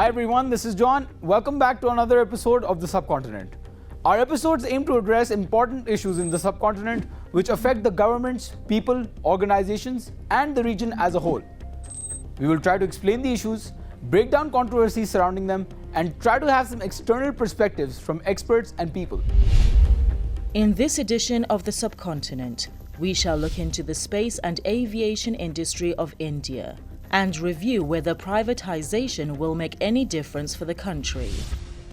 Hi everyone, this is John. Welcome back to another episode of the Subcontinent. Our episodes aim to address important issues in the subcontinent which affect the governments, people, organizations, and the region as a whole. We will try to explain the issues, break down controversies surrounding them, and try to have some external perspectives from experts and people. In this edition of the Subcontinent, we shall look into the space and aviation industry of India and review whether privatization will make any difference for the country.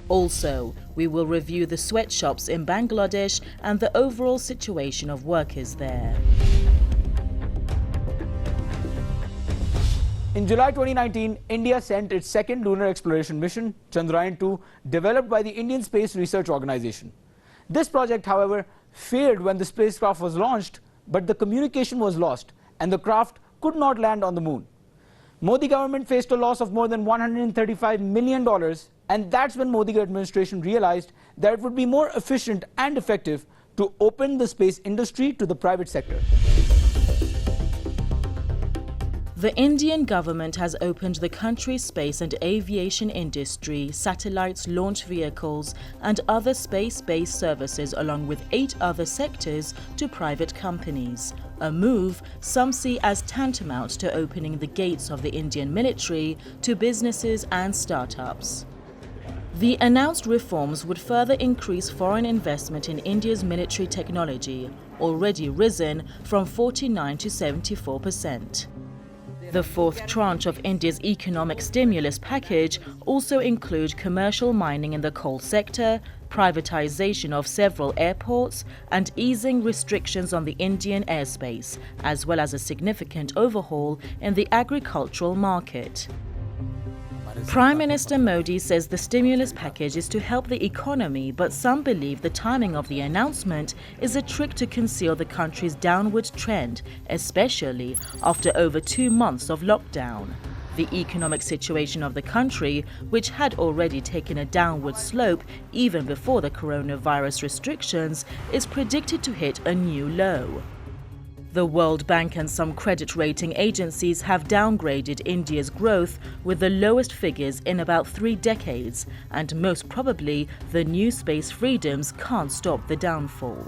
Also, we will review the sweatshops in Bangladesh and the overall situation of workers there. In July 2019, India sent its second lunar exploration mission, Chandrayaan-2, developed by the Indian Space Research Organization. This project, however, failed when the spacecraft was launched, but the communication was lost and the craft could not land on the moon. Modi government faced a loss of more than $135 million, and that's when Modi administration realized that it would be more efficient and effective to open the space industry to the private sector. The Indian government has opened the country's space and aviation industry, satellites, launch vehicles, and other space-based services along with 8 other sectors to private companies. A move some see as tantamount to opening the gates of the Indian military to businesses and startups. The announced reforms would further increase foreign investment in India's military technology, already risen from 49% to 74%. The fourth tranche of India's economic stimulus package also includes commercial mining in the coal sector, privatization of several airports, and easing restrictions on the Indian airspace, as well as a significant overhaul in the agricultural market. Prime Minister Modi says the stimulus package is to help the economy, but some believe the timing of the announcement is a trick to conceal the country's downward trend, especially after over 2 months of lockdown. The economic situation of the country, which had already taken a downward slope even before the coronavirus restrictions, is predicted to hit a new low. The World Bank and some credit rating agencies have downgraded India's growth with the lowest figures in about 3 decades, and most probably the new space freedoms can't stop the downfall.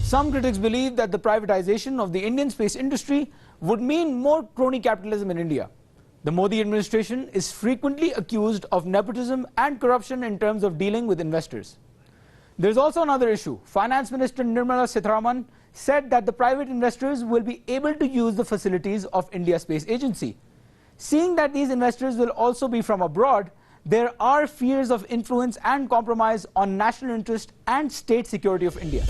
Some critics believe that the privatization of the Indian space industry would mean more crony capitalism in India. The Modi administration is frequently accused of nepotism and corruption in terms of dealing with investors. There's also another issue. Finance Minister Nirmala Sitharaman said that the private investors will be able to use the facilities of India Space Agency. Seeing that these investors will also be from abroad, there are fears of influence and compromise on national interest and state security of India.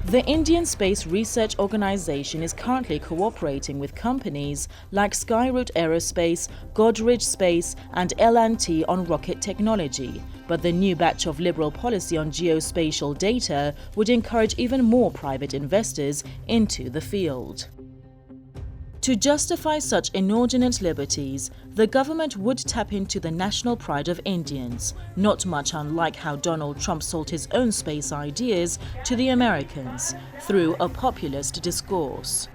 The Indian Space Research Organization is currently cooperating with companies like Skyroot Aerospace, Godrej Space, and L&T on rocket technology. But the new batch of liberal policy on geospatial data would encourage even more private investors into the field. To justify such inordinate liberties, the government would tap into the national pride of Indians, not much unlike how Donald Trump sold his own space ideas to the Americans through a populist discourse.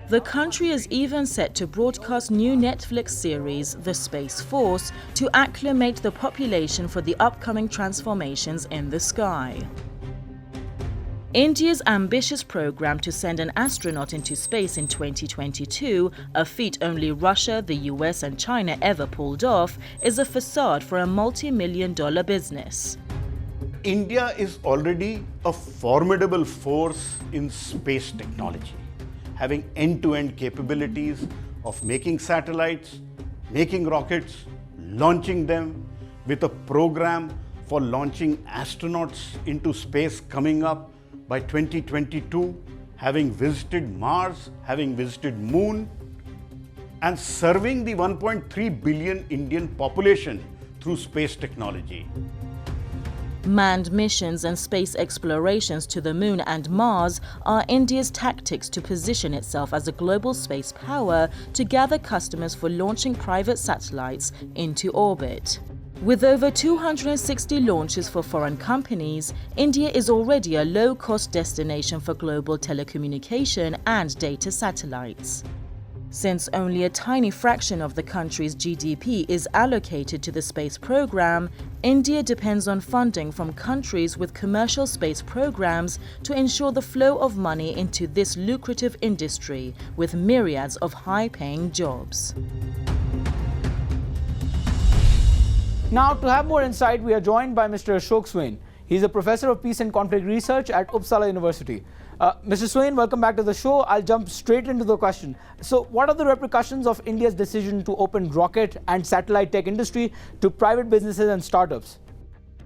The country is even set to broadcast new Netflix series, The Space Force, to acclimate the population for the upcoming transformations in the sky. India's ambitious program to send an astronaut into space in 2022, a feat only Russia, the US and China ever pulled off, is a facade for a multi-million-dollar business. India is already a formidable force in space technology, having end-to-end capabilities of making satellites, making rockets, launching them, with a program for launching astronauts into space coming up by 2022, having visited Mars, having visited Moon, and serving the 1.3 billion Indian population through space technology. Manned missions and space explorations to the Moon and Mars are India's tactics to position itself as a global space power to gather customers for launching private satellites into orbit. With over 260 launches for foreign companies, India is already a low-cost destination for global telecommunication and data satellites. Since only a tiny fraction of the country's GDP is allocated to the space program, India depends on funding from countries with commercial space programs to ensure the flow of money into this lucrative industry with myriads of high-paying jobs. Now, to have more insight, we are joined by Mr. Ashok Swain. He's a professor of peace and conflict research at Uppsala University. Mr. Swain, welcome back to the show. I'll jump straight into the question. So, what are the repercussions of India's decision to open rocket and satellite tech industry to private businesses and startups?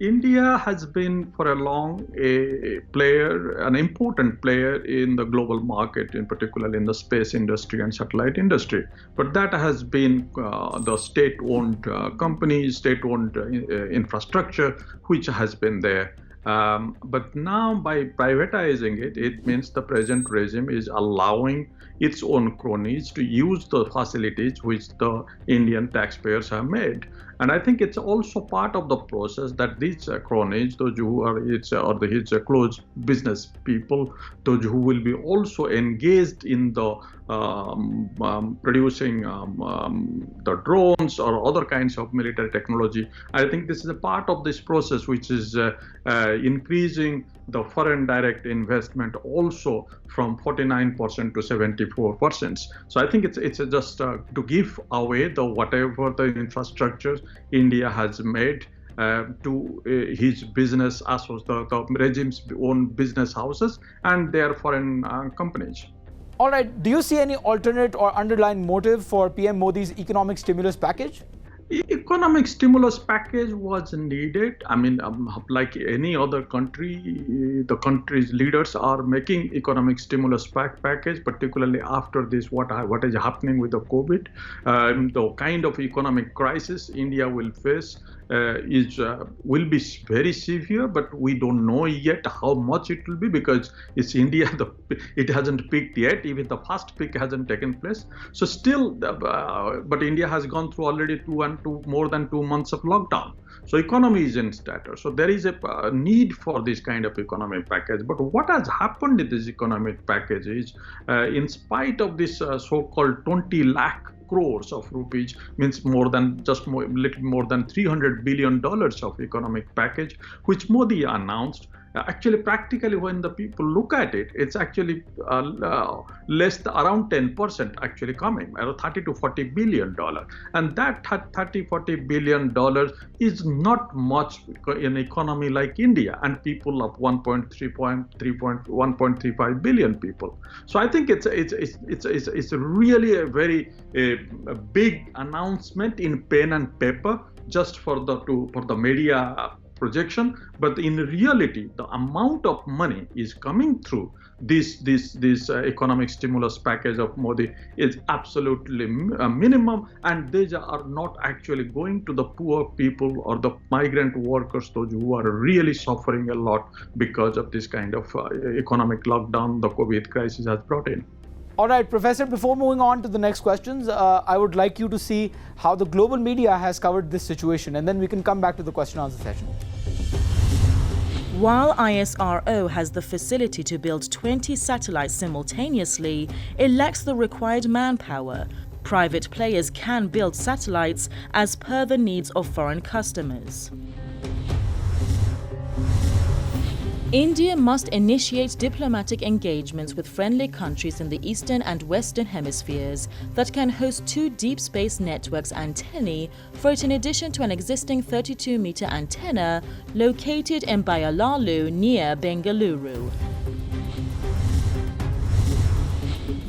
India has been for a long an important player in the global market, in particular in the space industry and satellite industry. But that has been the state-owned companies, state-owned infrastructure, which has been there. But now by privatizing it, it means the present regime is allowing its own cronies to use the facilities which the Indian taxpayers have made. And I think it's also part of the process that these cronies, those who are his close business people, those who will be also engaged in the producing the drones or other kinds of military technology. I think this is a part of this process which is increasing the foreign direct investment also from 49% to 74%. So I think it's just to give away the whatever the infrastructure India has made to his business the regime's own business houses and their foreign companies. All right, do you see any alternate or underlying motive for PM Modi's economic stimulus package? Economic stimulus package was needed. I mean, like any other country, the country's leaders are making economic stimulus package, particularly after this, what is happening with the COVID. The kind of economic crisis India will face will be very severe, but we don't know yet how much it will be because it's India. It hasn't peaked yet. Even the first peak hasn't taken place. So still, but India has gone through already more than 2 months of lockdown. So economy is in stutter. So there is a need for this kind of economic package. But what has happened in this economic package is, in spite of this so-called 20 lakh crores of rupees, means little more than $300 billion of economic package, which Modi announced. Actually, practically, when the people look at it, it's actually around 10% actually coming, around 30 to 40 billion dollars, and that 30-40 billion dollars is not much in an economy like India and people of 1.35 billion people. So I think it's really a very big announcement in pen and paper just for the media projection, but in reality, the amount of money is coming through this economic stimulus package of Modi is absolutely minimum, and these are not actually going to the poor people or the migrant workers, those who are really suffering a lot because of this kind of economic lockdown the COVID crisis has brought in. All right, Professor, before moving on to the next questions, I would like you to see how the global media has covered this situation, and then we can come back to the question and answer session. While ISRO has the facility to build 20 satellites simultaneously, it lacks the required manpower. Private players can build satellites as per the needs of foreign customers. India must initiate diplomatic engagements with friendly countries in the Eastern and Western hemispheres that can host 2 deep space networks antennae for it, in addition to an existing 32-meter antenna located in Bayalalu near Bengaluru.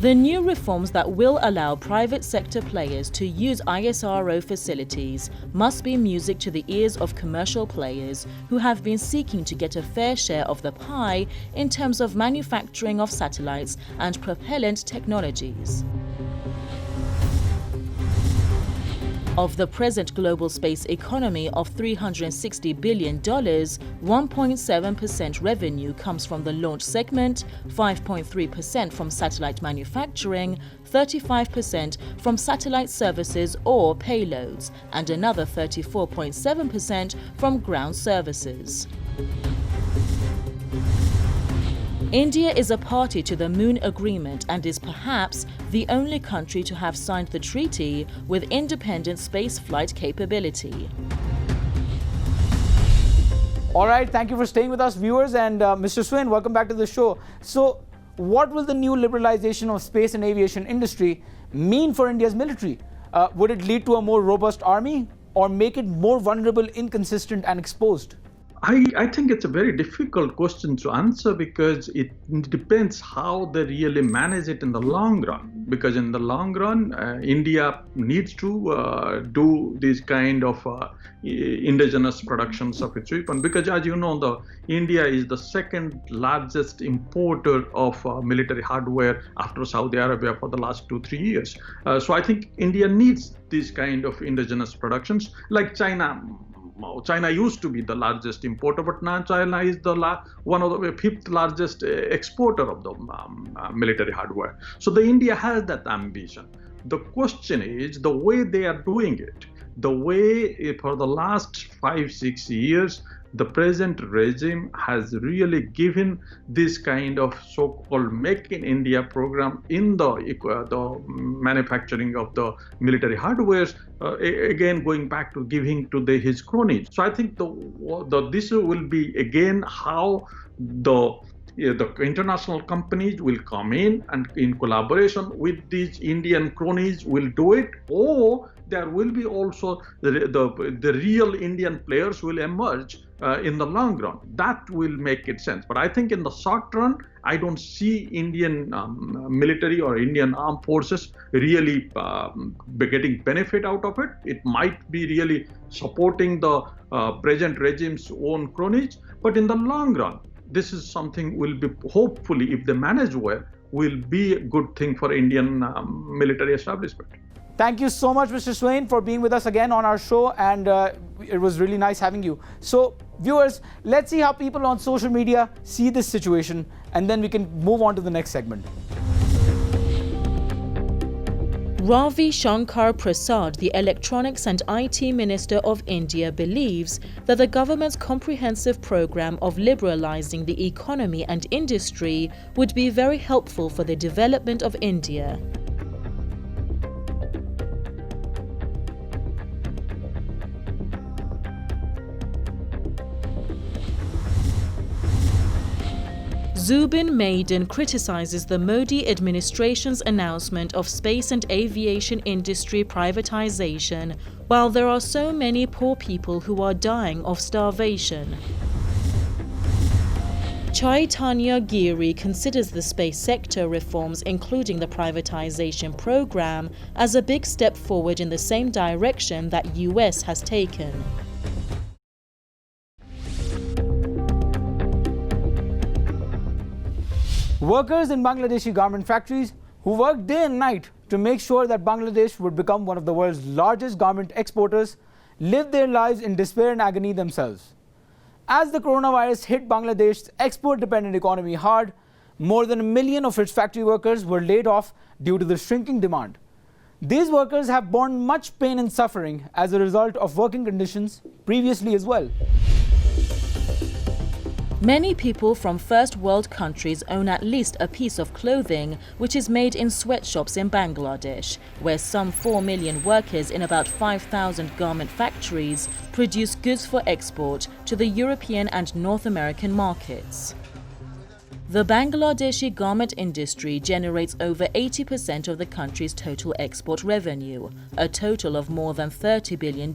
The new reforms that will allow private sector players to use ISRO facilities must be music to the ears of commercial players who have been seeking to get a fair share of the pie in terms of manufacturing of satellites and propellant technologies. Of the present global space economy of $360 billion, 1.7% revenue comes from the launch segment, 5.3% from satellite manufacturing, 35% from satellite services or payloads, and another 34.7% from ground services. India is a party to the Moon Agreement and is perhaps the only country to have signed the treaty with independent spaceflight capability. All right, thank you for staying with us, viewers. And Mr. Swain, welcome back to the show. So, what will the new liberalization of space and aviation industry mean for India's military? Would it lead to a more robust army or make it more vulnerable, inconsistent, and exposed? I think it's a very difficult question to answer because it depends how they really manage it in the long run. Because in the long run, India needs to do this kind of indigenous productions of its weapon. Because as you know, India is the second largest importer of military hardware after Saudi Arabia for the last 2-3 years. So I think India needs this kind of indigenous productions like China. China used to be the largest importer, but now China is one of the fifth largest exporter of the military hardware. So India has that ambition. The question is the way they are doing it. The way for the last 5-6 years, the present regime has really given this kind of so-called Make in India program in the manufacturing of the military hardware, again going back to giving to his cronies. So I think this will be again how the international companies will come in and in collaboration with these Indian cronies will do it, or there will be also the real Indian players will emerge in the long run. That will make it sense. But I think in the short run, I don't see Indian military or Indian armed forces really getting benefit out of it. It might be really supporting the present regime's own cronies. But in the long run, this is something will be, hopefully, if they manage well, will be a good thing for Indian military establishment. Thank you so much, Mr. Swain, for being with us again on our show, and it was really nice having you. So, viewers, let's see how people on social media see this situation, and then we can move on to the next segment. Ravi Shankar Prasad, the Electronics and IT Minister of India, believes that the government's comprehensive program of liberalizing the economy and industry would be very helpful for the development of India. Zubin Maiden criticizes the Modi administration's announcement of space and aviation industry privatization, while there are so many poor people who are dying of starvation. Chaitanya Giri considers the space sector reforms, including the privatization program, as a big step forward in the same direction that US has taken. Workers in Bangladeshi garment factories who worked day and night to make sure that Bangladesh would become one of the world's largest garment exporters lived their lives in despair and agony themselves. As the coronavirus hit Bangladesh's export-dependent economy hard, more than 1 million of its factory workers were laid off due to the shrinking demand. These workers have borne much pain and suffering as a result of working conditions previously as well. Many people from first world countries own at least a piece of clothing which is made in sweatshops in Bangladesh, where some 4 million workers in about 5,000 garment factories produce goods for export to the European and North American markets. The Bangladeshi garment industry generates over 80% of the country's total export revenue, a total of more than $30 billion.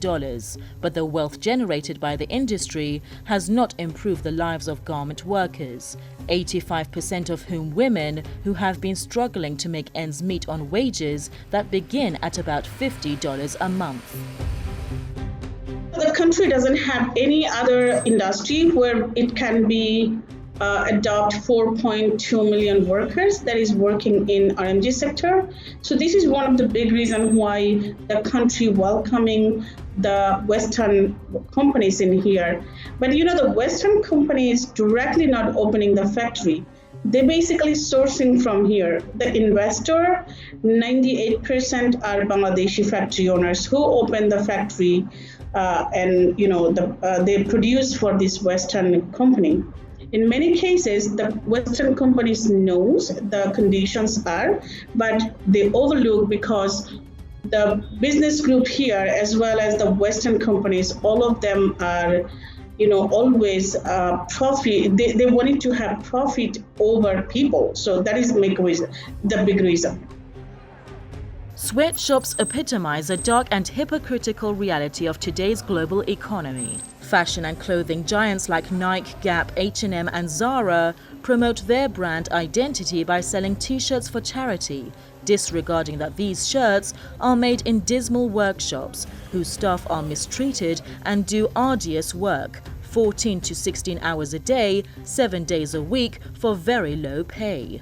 But the wealth generated by the industry has not improved the lives of garment workers, 85% of whom women who have been struggling to make ends meet on wages that begin at about $50 a month. The country doesn't have any other industry where it can be adopt 4.2 million workers that is working in RMG sector. So this is one of the big reasons why the country welcoming the Western companies in here. But you know, the Western companies directly not opening the factory. They're basically sourcing from here. The investor, 98% are Bangladeshi factory owners who open the factory and you know they produce for this Western company. In many cases, the Western companies knows the conditions are, but they overlook because the business group here, as well as the Western companies, all of them are, always profit. They wanted to have profit over people. So that is the big reason. Sweatshops epitomize a dark and hypocritical reality of today's global economy. Fashion and clothing giants like Nike, Gap, H&M and Zara promote their brand identity by selling t-shirts for charity, disregarding that these shirts are made in dismal workshops, whose staff are mistreated and do arduous work, 14 to 16 hours a day, 7 days a week for very low pay.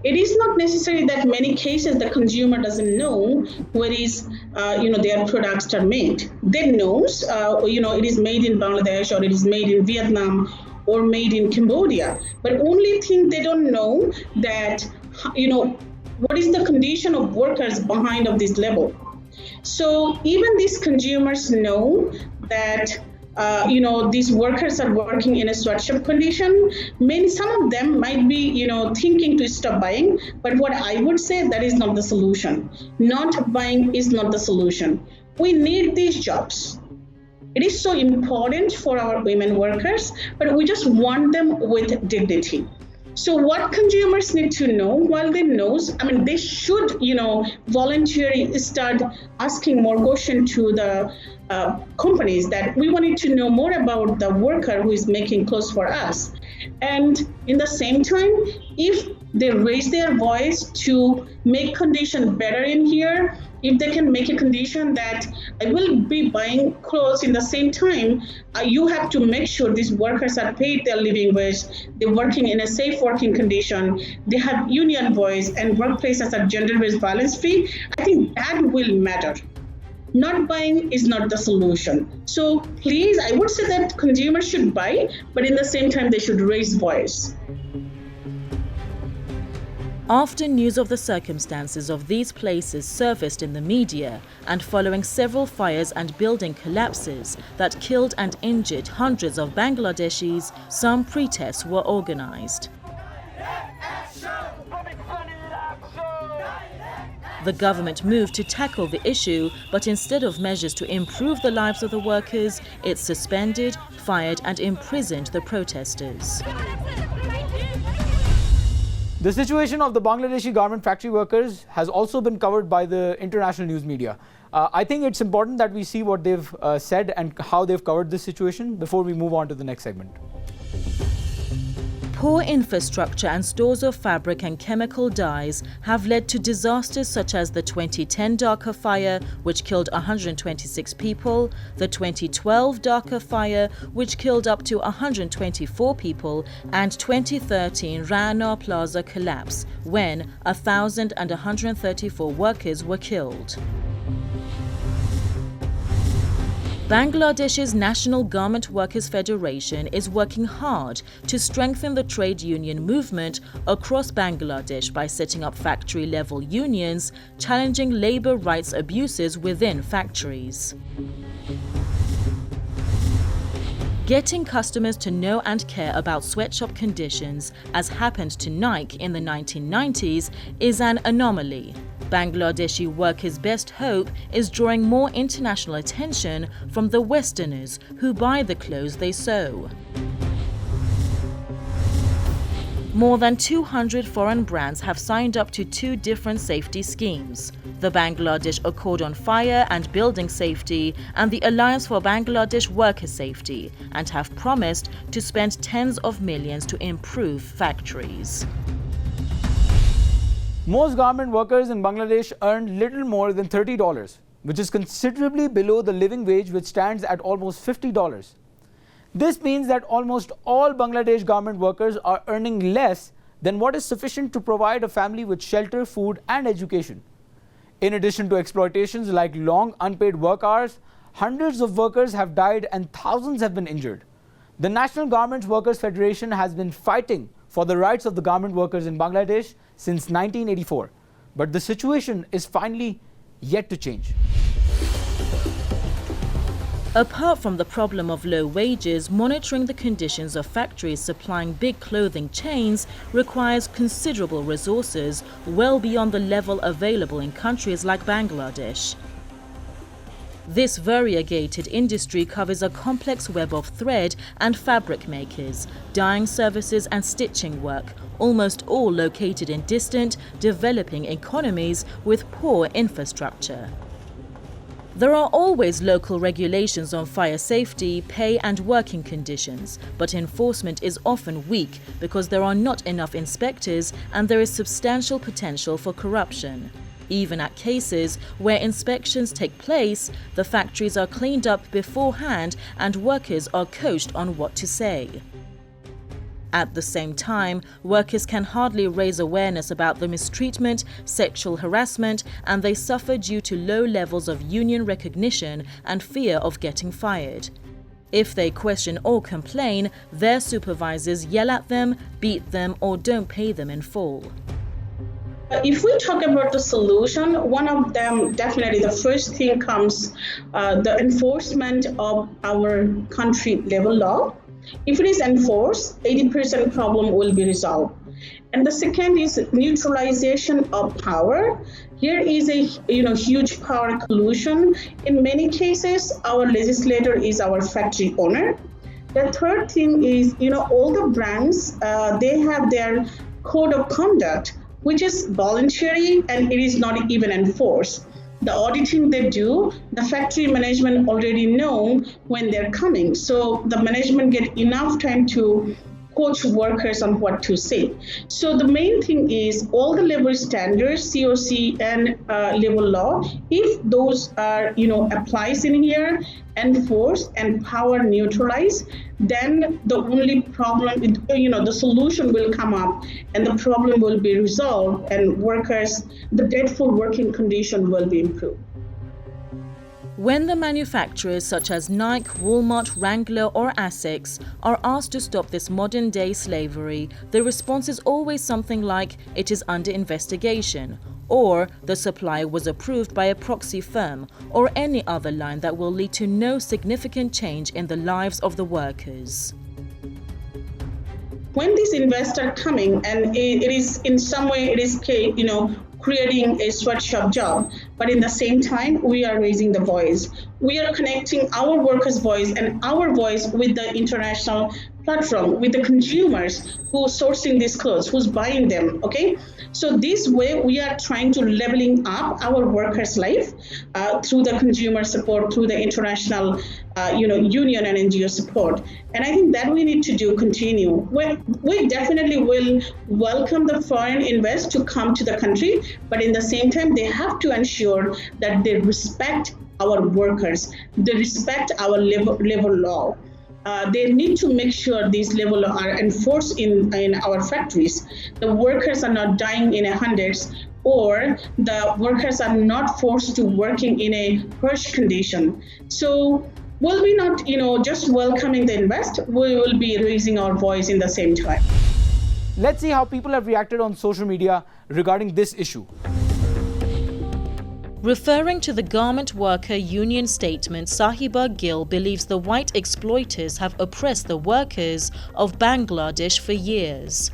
It is not necessary that many cases the consumer doesn't know where is, their products are made. They knows, it is made in Bangladesh or it is made in Vietnam or made in Cambodia. But only thing they don't know that, what is the condition of workers behind of this level. So even these consumers know that these workers are working in a sweatshop condition. Some of them might be, thinking to stop buying. But what I would say, that is not the solution. Not buying is not the solution. We need these jobs. It is so important for our women workers, but we just want them with dignity. So what consumers need to know, while they know, they should, voluntarily start asking more questions to the companies that we wanted to know more about the worker who is making clothes for us. And in the same time, if they raise their voice to make condition better in here, if they can make a condition that I will be buying clothes in the same time, you have to make sure these workers are paid their living wage, they're working in a safe working condition, they have union voice and workplaces are gender-based violence free, I think that will matter. Not buying is not the solution. So please, I would say that consumers should buy, but in the same time, they should raise voice. After news of the circumstances of these places surfaced in the media, and following several fires and building collapses that killed and injured hundreds of Bangladeshis, some protests were organized. The government moved to tackle the issue, but instead of measures to improve the lives of the workers, it suspended, fired and imprisoned the protesters. The situation of the Bangladeshi garment factory workers has also been covered by the international news media. I think it's important that we see what they've said and how they've covered this situation before we move on to the next segment. Poor infrastructure and stores of fabric and chemical dyes have led to disasters such as the 2010 Dhaka fire, which killed 126 people, the 2012 Dhaka fire, which killed up to 124 people, and 2013 Rana Plaza collapse, when 1,134 workers were killed. Bangladesh's National Garment Workers Federation is working hard to strengthen the trade union movement across Bangladesh by setting up factory-level unions, challenging labor rights abuses within factories. Getting customers to know and care about sweatshop conditions, as happened to Nike in the 1990s, is an anomaly. Bangladeshi workers' best hope is drawing more international attention from the Westerners who buy the clothes they sew. More than 200 foreign brands have signed up to 2 different safety schemes: the Bangladesh Accord on Fire and Building Safety and the Alliance for Bangladesh Worker Safety, and have promised to spend tens of millions to improve factories. Most garment workers in Bangladesh earn little more than $30, which is considerably below the living wage, which stands at almost $50. This means that almost all Bangladesh garment workers are earning less than what is sufficient to provide a family with shelter, food and education. In addition to exploitations like long unpaid work hours, hundreds of workers have died and thousands have been injured. The National Garment Workers Federation has been fighting for the rights of the garment workers in Bangladesh since 1984, but the situation is finally yet to change. Apart from the problem of low wages, monitoring the conditions of factories supplying big clothing chains requires considerable resources, well beyond the level available in countries like Bangladesh. This variegated industry covers a complex web of thread and fabric makers, dyeing services and stitching work, almost all located in distant, developing economies with poor infrastructure. There are always local regulations on fire safety, pay and working conditions, but enforcement is often weak because there are not enough inspectors and there is substantial potential for corruption. Even at cases where inspections take place, the factories are cleaned up beforehand and workers are coached on what to say. At the same time, workers can hardly raise awareness about the mistreatment, sexual harassment, and they suffer due to low levels of union recognition and fear of getting fired. If they question or complain, their supervisors yell at them, beat them, or don't pay them in full. If we talk about the solution, one of them, definitely the first thing comes the enforcement of our country level law. If it is enforced, 80% problem will be resolved. And the second is neutralization of power. Here is a huge power collusion. In many cases, our legislator is our factory owner. The third thing is, all the brands, they have their code of conduct, which is voluntary and it is not even enforced. The auditing they do, the factory management already know when they're coming. So the management get enough time to coach workers on what to say. So the main thing is all the labor standards, COC and labor law, if those are, applies in here, enforced and power neutralized, then the only problem, the solution will come up and the problem will be resolved and workers, the dreadful working condition will be improved. When the manufacturers such as Nike, Walmart, Wrangler or Asics are asked to stop this modern-day slavery, the response is always something like, it is under investigation, or the supply was approved by a proxy firm, or any other line that will lead to no significant change in the lives of the workers. When these investors are coming, and it is in some way, it is, creating a sweatshop job, but in the same time, we are raising the voice. We are connecting our workers' voice and our voice with the international platform, with the consumers who are sourcing these clothes, who's buying them, okay? So this way, we are trying to leveling up our workers' life through the consumer support, through the international, union and NGO support. And I think that we need to do continue. We definitely will welcome the foreign investors to come to the country, but in the same time, they have to ensure that they respect our workers, they respect our labor law. They need to make sure these levels are enforced in our factories. The workers are not dying in hundreds, or the workers are not forced to working in a harsh condition. So will we not, just welcoming the invest, we will be raising our voice in the same time. Let's see how people have reacted on social media regarding this issue. Referring to the Garment Worker Union statement, Sahiba Gill believes the white exploiters have oppressed the workers of Bangladesh for years.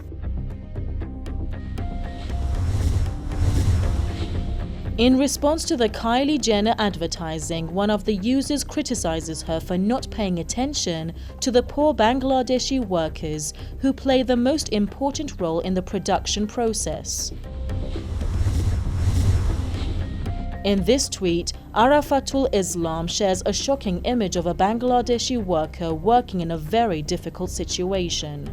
In response to the Kylie Jenner advertising, one of the users criticizes her for not paying attention to the poor Bangladeshi workers who play the most important role in the production process. In this tweet, Arafatul Islam shares a shocking image of a Bangladeshi worker working in a very difficult situation.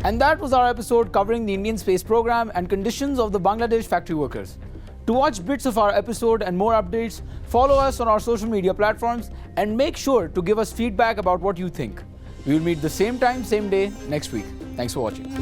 And that was our episode covering the Indian space program and conditions of the Bangladesh factory workers. To watch bits of our episode and more updates, follow us on our social media platforms and make sure to give us feedback about what you think. We will meet the same time, same day next week. Thanks for watching.